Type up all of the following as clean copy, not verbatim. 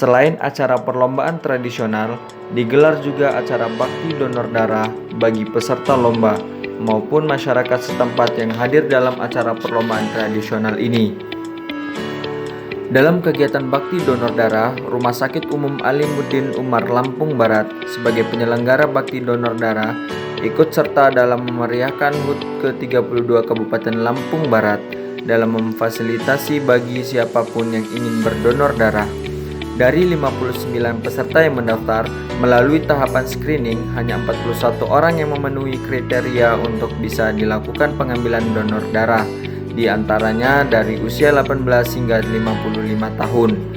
Selain acara perlombaan tradisional, digelar juga acara bakti donor darah bagi peserta lomba maupun masyarakat setempat yang hadir dalam acara perlombaan tradisional ini. Dalam kegiatan bakti donor darah, Rumah Sakit Umum Alimuddin Umar Lampung Barat sebagai penyelenggara bakti donor darah ikut serta dalam memeriahkan HUT ke-32 Kabupaten Lampung Barat dalam memfasilitasi bagi siapapun yang ingin berdonor darah. Dari 59 peserta yang mendaftar, melalui tahapan screening, hanya 41 orang yang memenuhi kriteria untuk bisa dilakukan pengambilan donor darah, di antaranya dari usia 18 hingga 55 tahun.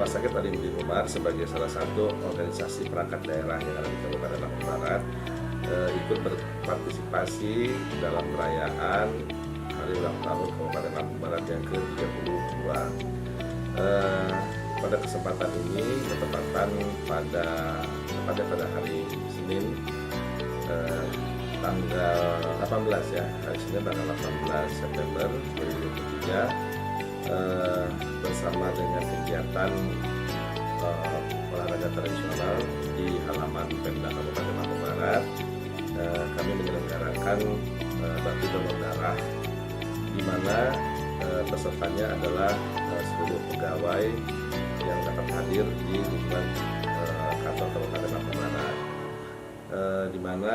Rumah Sakit Alimuddin Umar sebagai salah satu organisasi perangkat daerah yang ada di Kabupaten Lampung Barat ikut berpartisipasi dalam perayaan hari ulang tahun Kabupaten Lampung Barat yang ke-32. Pada kesempatan ini bertepatan pada hari Senin tanggal 18 ya, hari Senin tanggal 18 September 2023 bersama dengan kegiatan olahraga tradisional di halaman Pemda Kabupaten Lampung Barat, kami menyelenggarakan bakti donor darah, di mana pesertanya adalah seluruh pegawai yang dapat hadir di lingkungan kantor Kabupaten Lampung Barat, di mana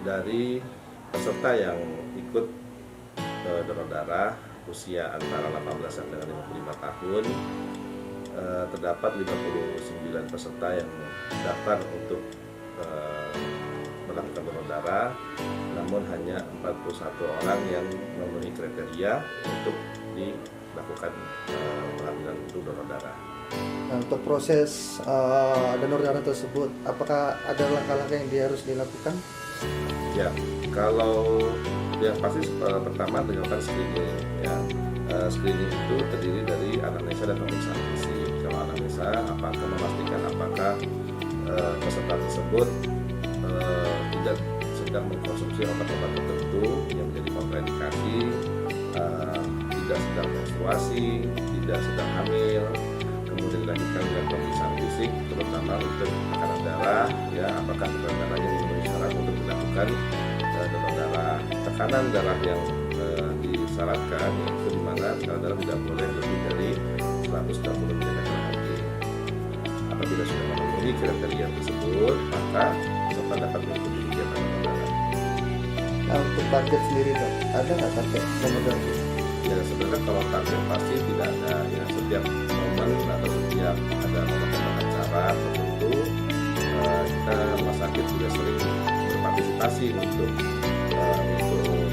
dari peserta yang ikut donor darah usia antara 18 sampai dengan 55 tahun, terdapat 59 peserta yang daftar untuk melakukan donor darah, namun hanya 41 orang yang memenuhi kriteria untuk dilakukan pengambilan untuk donor darah. Nah, untuk proses donor darah tersebut, apakah ada langkah-langkah yang harus dilakukan? Ya, kalau yang pasti pertama dilakukan screening ya. Screening itu terdiri dari anamnesa dan pemeriksaan fisik. Kalau anamnesa memastikan apakah peserta tersebut tidak sedang mengkonsumsi obat-obat tertentu yang menjadi kontraindikasi, tidak sedang menstruasi, tidak sedang hamil. Kemudian dilanjutkan dengan pemeriksaan fisik, terutama untuk tekanan darah ya, apakah tekanan darahnya memenuhi syarat untuk dilakukan donor darah. Tekanan darah yang disyaratkan yaitu di mana tekanan darah tidak boleh lebih dari 160 mg/Hg. Apabila sudah memenuhi kriteria tersebut, maka peserta dapat mengikuti kegiatan donor darah. Nah, untuk target sendiri dok, ada nggak target donor darah? Ya sebenarnya kalau target pasti tidak ada ya, setiap momen atau setiap ada momen acara tertentu kita rumah sakit juga sering berpartisipasi untuk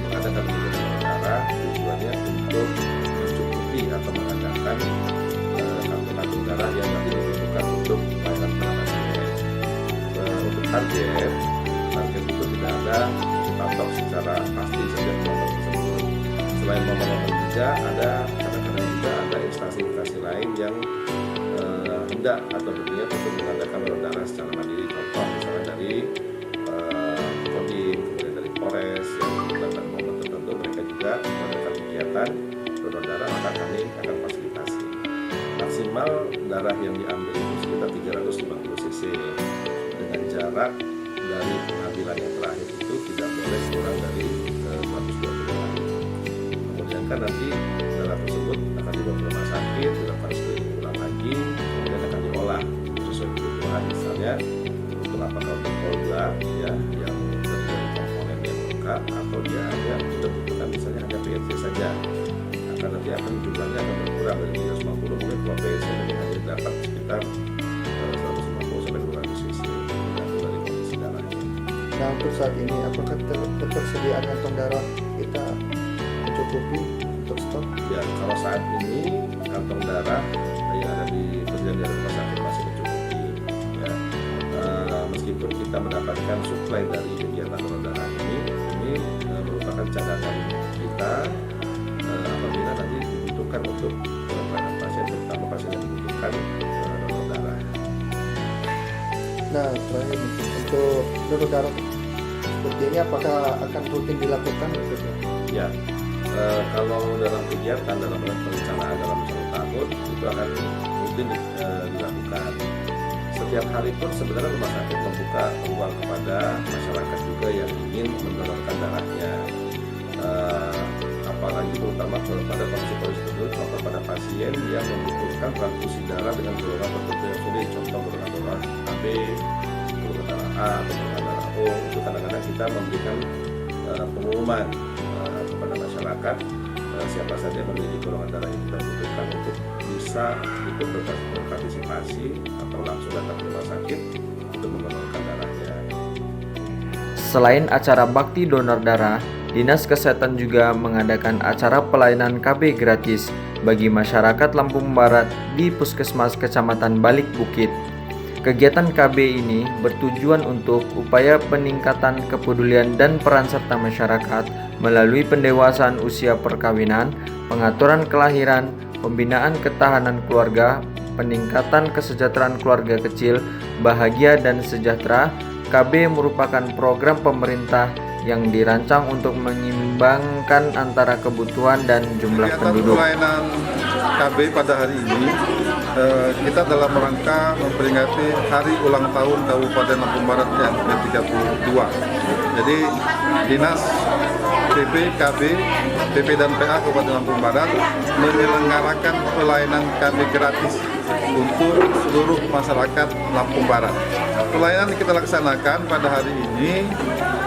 mengadakan donor darah, tujuannya untuk mencukupi atau mengadakan kantong darah yang nanti dibutuhkan untuk pelayanan pasien. Untuk target itu tidak ada dipatok secara pasti setiap momen tersebut. Selain momen-momen juga ada kadang-kadang juga ada instansi-instansi lain yang hendak atau berniat untuk mengadakan donor darah secara mandiri. Contoh misalnya dari Kodim, kemudian dari Polres yang pada momen tertentu mereka juga mengadakan kegiatan donor darah, maka kami akan fasilitasi. Maksimal darah yang diambil itu sekitar 350 cc dengan jarak dari pengambilan yang terakhir itu tidak boleh kurang dari 120 km. Kemudian kan nanti darah tersebut akan dibawa ke rumah sakit, dilakukan screening ulang lagi, kemudian akan diolah sesuai kebutuhan, misalnya untuk apakah untuk blood ya yang terdiri dari komponen yang lengkap, atau dia hanya kita butuhkan misalnya hanya PSC saja, akan nanti akan jumlahnya akan berkurang dari 350, mungkin kalau PSC ini hanya dapat sekitar 150 sampai 200 cc tergantung dari kondisi darahnya. Nah, untuk saat ini apakah ketersediaan kantong darah kita mencukupi untuk stok? Ya, kalau saat ini kantong darah yang ada di tersedia di rumah sakit masih mencukupi. Ya, meskipun kita mendapatkan suplai dari kegiatan Nah, terakhir mungkin untuk donor darah seperti ini apakah akan rutin dilakukan gitu? Ya, kalau dalam kegiatan dalam perencanaan dalam 1 tahun itu akan rutin dilakukan. Setiap hari pun sebenarnya rumah sakit membuka ruang kepada masyarakat juga yang ingin mendonorkan darahnya. Apalagi terutama pada kondisi-kondisi tertentu, contoh pada pasien yang membutuhkan transfusi darah dengan golongan tertentu yang sulit, contoh golongan darah AB, golongan darah A atau golongan darah O. Itu kadang-kadang kita memberikan pengumuman kepada masyarakat siapa saja yang memiliki golongan darah yang kita butuhkan untuk bisa ikut berpartisipasi atau langsung datang ke rumah sakit untuk mendonorkan darahnya. Selain acara bakti donor darah, Dinas Kesehatan juga mengadakan acara pelayanan KB gratis bagi masyarakat Lampung Barat di Puskesmas Kecamatan Balik Bukit. Kegiatan KB ini bertujuan untuk upaya peningkatan kepedulian dan peran serta masyarakat melalui pendewasaan usia perkawinan, pengaturan kelahiran, pembinaan ketahanan keluarga, peningkatan kesejahteraan keluarga kecil, bahagia dan sejahtera. KB merupakan program pemerintah yang dirancang untuk menyimbangkan antara kebutuhan dan jumlah Kegiatan penduduk. pelayanan KB pada hari ini kita dalam rangka memperingati Hari Ulang Tahun Kabupaten Lampung Barat yang ke-32. Jadi Dinas PP, KB, PP dan PA Kabupaten Lampung Barat menyelenggarakan pelayanan KB gratis untuk seluruh masyarakat Lampung Barat. Pelayanan yang kita laksanakan pada hari ini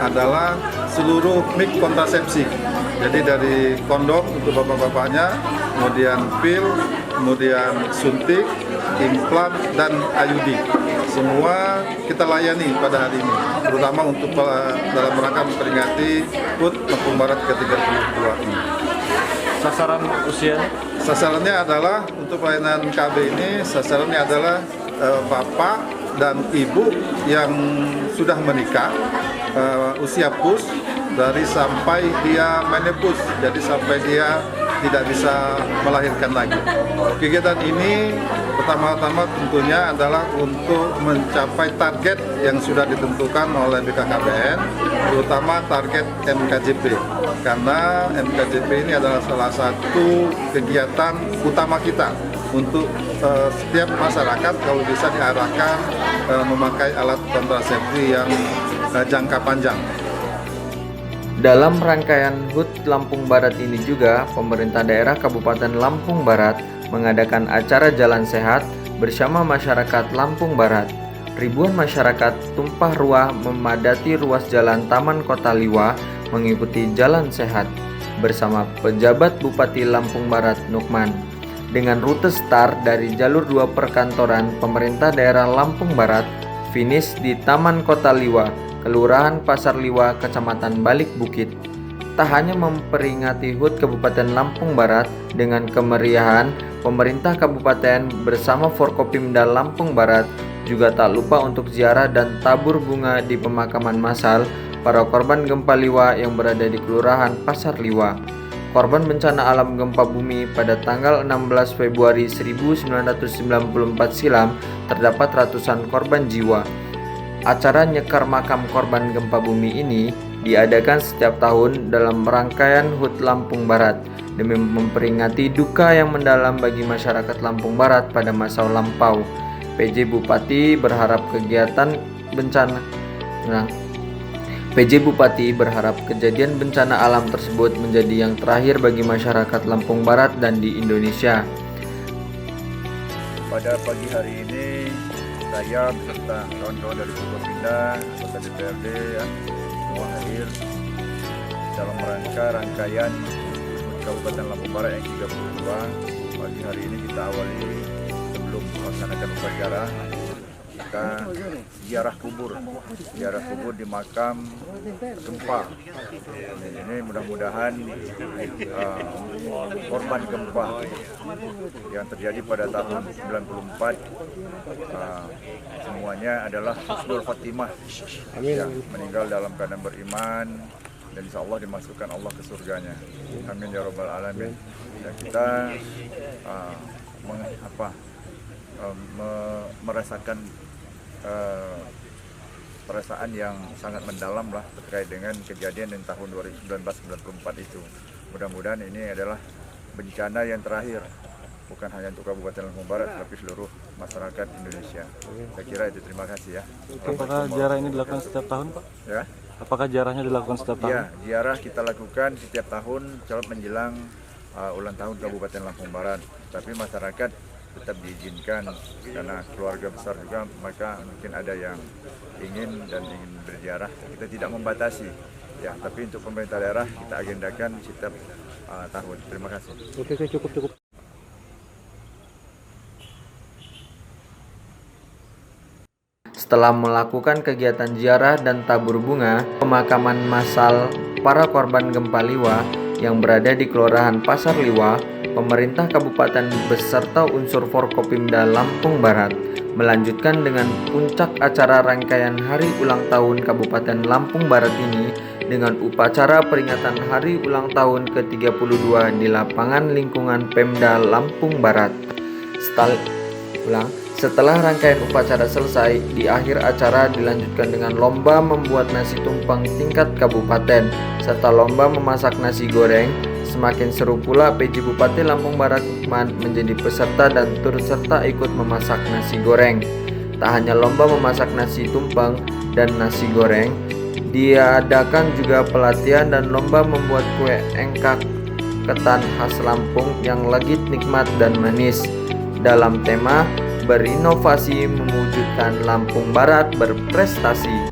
adalah seluruh mik kontrasepsi. Jadi dari kondom untuk bapak-bapaknya, kemudian pil, kemudian suntik, implan, dan IUD. Semua kita layani pada hari ini, terutama untuk dalam rangka memperingati HUT Lampung Barat ke-32 ini. Sasaran usia? Sasarannya adalah untuk pelayanan KB ini, sasarannya adalah bapak dan ibu yang sudah menikah, usia pus dari sampai dia menopause, jadi sampai dia tidak bisa melahirkan lagi. Kegiatan ini pertama-tama tentunya adalah untuk mencapai target yang sudah ditentukan oleh BKKBN, terutama target MKJP. Karena MKJP ini adalah salah satu kegiatan utama kita untuk setiap masyarakat kalau bisa diarahkan memakai alat kontrasepsi yang jangka panjang. Dalam rangkaian HUT Lampung Barat ini juga, pemerintah daerah Kabupaten Lampung Barat mengadakan acara Jalan Sehat bersama masyarakat Lampung Barat. Ribuan masyarakat tumpah ruah memadati ruas jalan Taman Kota Liwa mengikuti Jalan Sehat bersama pejabat Bupati Lampung Barat Nukman. Dengan rute start dari jalur 2 perkantoran pemerintah daerah Lampung Barat, finish di Taman Kota Liwa, Kelurahan Pasar Liwa, Kecamatan Balik Bukit. Tak hanya memperingati HUT Kabupaten Lampung Barat dengan kemeriahan, pemerintah kabupaten bersama Forkopimda Lampung Barat juga tak lupa untuk ziarah dan tabur bunga di pemakaman massal para korban gempa Liwa yang berada di Kelurahan Pasar Liwa. Korban bencana alam gempa bumi pada tanggal 16 Februari 1994 silam terdapat ratusan korban jiwa. Acara nyekar makam korban gempa bumi ini diadakan setiap tahun dalam rangkaian HUT Lampung Barat demi memperingati duka yang mendalam bagi masyarakat Lampung Barat pada masa lampau. PJ Bupati berharap kejadian bencana alam tersebut menjadi yang terakhir bagi masyarakat Lampung Barat dan di Indonesia. Pada pagi hari ini saya beserta kawan-kawan dari Forkopimda, anggota DPRD semua hadir dalam rangkaian Kabupaten Lampung Barat yang 32. Pagi hari ini kita awali sebelum melaksanakan upacara kita ziarah kubur di makam gempa. Ini mudah-mudahan korban gempa yang terjadi pada tahun 94 semuanya adalah husnul khotimah, yang meninggal dalam keadaan beriman dan insya Allah dimasukkan Allah ke surganya. Amin ya rabbal alamin. Dan kita merasakan perasaan yang sangat mendalam lah terkait dengan kejadian di tahun 1994 itu. Mudah-mudahan ini adalah bencana yang terakhir, bukan hanya untuk Kabupaten Lampung Barat, tapi seluruh masyarakat Indonesia. Saya kira itu. Terima kasih ya. Apakah ziarah ini dilakukan setiap tahun, Pak? Ya, Apakah ziarahnya dilakukan setiap tahun? ya, ziarah kita lakukan setiap tahun selalu menjelang ulang tahun Kabupaten Lampung Barat. Tapi masyarakat tetap diizinkan karena keluarga besar juga, maka mungkin ada yang ingin berziarah. Kita tidak membatasi, ya. Tapi untuk pemerintah daerah kita agendakan setiap tahun. Terima kasih. Oke, cukup. Setelah melakukan kegiatan ziarah dan tabur bunga, pemakaman massal para korban gempa Liwa yang berada di Kelurahan Pasar Liwa, pemerintah kabupaten beserta unsur Forkopimda Lampung Barat melanjutkan dengan puncak acara rangkaian hari ulang tahun Kabupaten Lampung Barat ini dengan upacara peringatan hari ulang tahun ke-32 di lapangan lingkungan Pemda Lampung Barat. Setelah rangkaian upacara selesai, di akhir acara dilanjutkan dengan lomba membuat nasi tumpeng tingkat kabupaten serta lomba memasak nasi goreng. Semakin seru pula PJ Bupati Lampung Barat Hikman menjadi peserta dan turut serta ikut memasak nasi goreng. Tak hanya lomba memasak nasi tumpeng dan nasi goreng, diadakan juga pelatihan dan lomba membuat kue engkak ketan khas Lampung yang legit, nikmat dan manis dalam tema berinovasi mewujudkan Lampung Barat berprestasi.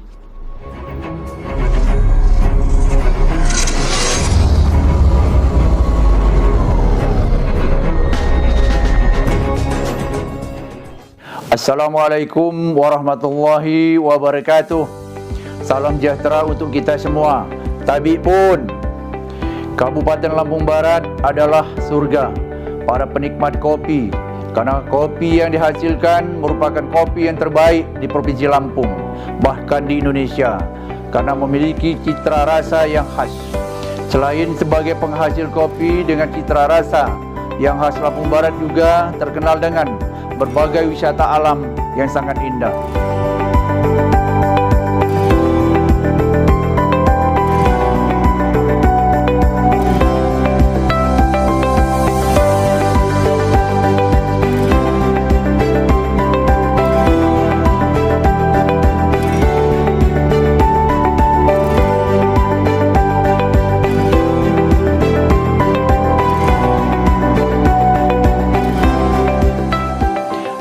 Assalamualaikum warahmatullahi wabarakatuh. Salam sejahtera untuk kita semua. Tabik pun, Kabupaten Lampung Barat adalah surga para penikmat kopi, karena kopi yang dihasilkan merupakan kopi yang terbaik di Provinsi Lampung, bahkan di Indonesia, karena memiliki citra rasa yang khas. Selain sebagai penghasil kopi dengan citra rasa yang khas, Lampung Barat juga terkenal dengan berbagai wisata alam yang sangat indah.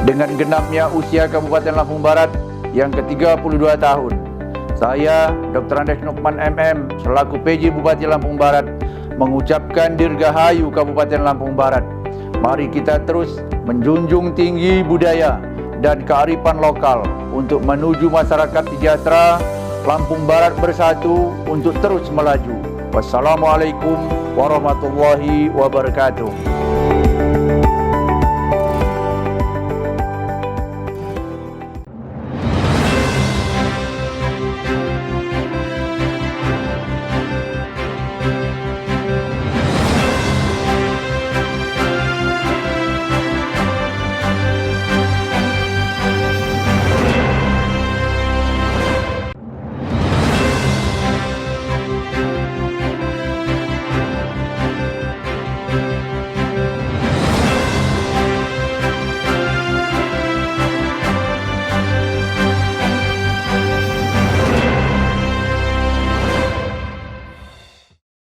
Dengan genapnya usia Kabupaten Lampung Barat yang ke-32 tahun, saya Dr. Andes Nukman MM selaku PJ Bupati Lampung Barat mengucapkan dirgahayu Kabupaten Lampung Barat. Mari kita terus menjunjung tinggi budaya dan kearifan lokal untuk menuju masyarakat sejahtera, Lampung Barat bersatu untuk terus melaju. Wassalamualaikum warahmatullahi wabarakatuh.